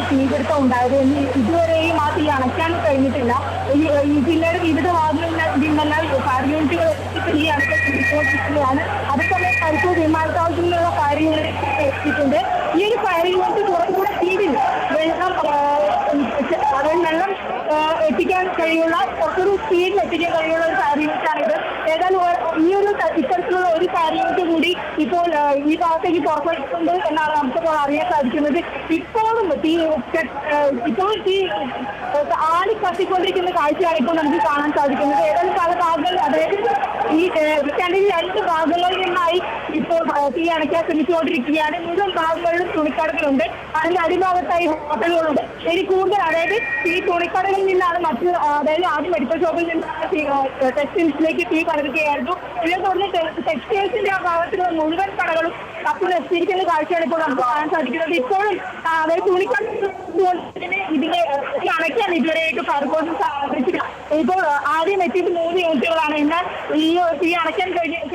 തീപിടുത്തം ഉണ്ടായത്. ഇതുവരെയും ആ തീ അണയ്ക്കാൻ കഴിഞ്ഞിട്ടില്ല. ഈ ജില്ലയുടെ വിവിധ ഭാഗങ്ങളിൽ നിന്നെല്ലാം ഫയർ യൂണിറ്റുകൾ തീ അണയ്ക്കാൻ ശ്രമിച്ചുകൊണ്ടിരിക്കുകയാണ്. അതുപോലെ കരുത്തൂർ വിമാനത്താവളത്തിൽ നിന്നുള്ള ഫയർ യൂണിറ്റ് എത്തിയിട്ടുണ്ട്. ഈ ഒരു ഫയർ യൂണിറ്റ് കുറച്ചുകൂടെ സ്പീഡിൽ വെള്ളം എത്തിക്കാൻ കഴിയുള്ള കുറച്ചൊരു സ്പീഡിൽ എത്തിക്കാൻ കഴിയുള്ള ഒരു ഫയർ യൂണിറ്റാണിത്. ഏതായാലും ഈ ഒരു ഇത്തരത്തിലുള്ള ഒരു ഫയർ യൂണിറ്റ് കൂടി ഇപ്പോൾ ഈ ഭാഗത്തേക്ക് പുറപ്പെടുത്തുന്നുണ്ട് എന്നാണ് നമുക്കിപ്പോൾ അറിയാൻ സാധിക്കുന്നത്. ഇപ്പോഴും തീ ആളി കത്തിക്കൊണ്ടിരിക്കുന്ന കാഴ്ചയാണ് ഇപ്പോൾ നമുക്ക് കാണാൻ സാധിക്കുന്നത്. ഏതായാലും പല ഭാഗങ്ങൾ, അതായത് ഈ സ്റ്റാൻഡിന്റെ 2 ഭാഗങ്ങളിൽ നിന്നായി ഇപ്പോൾ തീ അണയ്ക്കാൻ ശ്രമിച്ചുകൊണ്ടിരിക്കുകയാണ്. മുഴുവൻ ഭാഗങ്ങളിലും തുണിക്കടകളുണ്ട്. അതിന്റെ അടിഭാഗത്തായി ഹോട്ടലുകളുണ്ട്. ഇനി കൂടുതൽ, അതായത് ഈ തുണിക്കടകളിൽ നിന്നാണ് അതായത് ആദ്യം മെഡിക്കൽ ഷോപ്പിൽ നിന്നാണ് ടെക്സ്റ്റൈൽസിലേക്ക് തീ പടരുകയായിരുന്നു. ഇതിനെ തുടർന്ന് ടെക്സ്റ്റൈൽസിന്റെ ആ ഭാഗത്തുള്ള മുഴുവൻ കടകളും അപ്പോൾ എത്തിയിരിക്കുന്ന കാഴ്ചയാണ് ഇപ്പോൾ നമുക്ക് കാണാൻ സാധിക്കുന്നത്. ഇപ്പോഴും അതായത് തുണിക്കട ഇതിനെ അണയ്ക്കാൻ ഇതുവരെയായിട്ട് ഫയർഫോഴ്സ് സാധിച്ചില്ല. ഇപ്പോൾ ആദ്യം എത്തിയിട്ട് 3 യൂണിറ്റുകളാണ്. എന്നാൽ ഈ തീ അണയ്ക്കാൻ കഴിയാൻ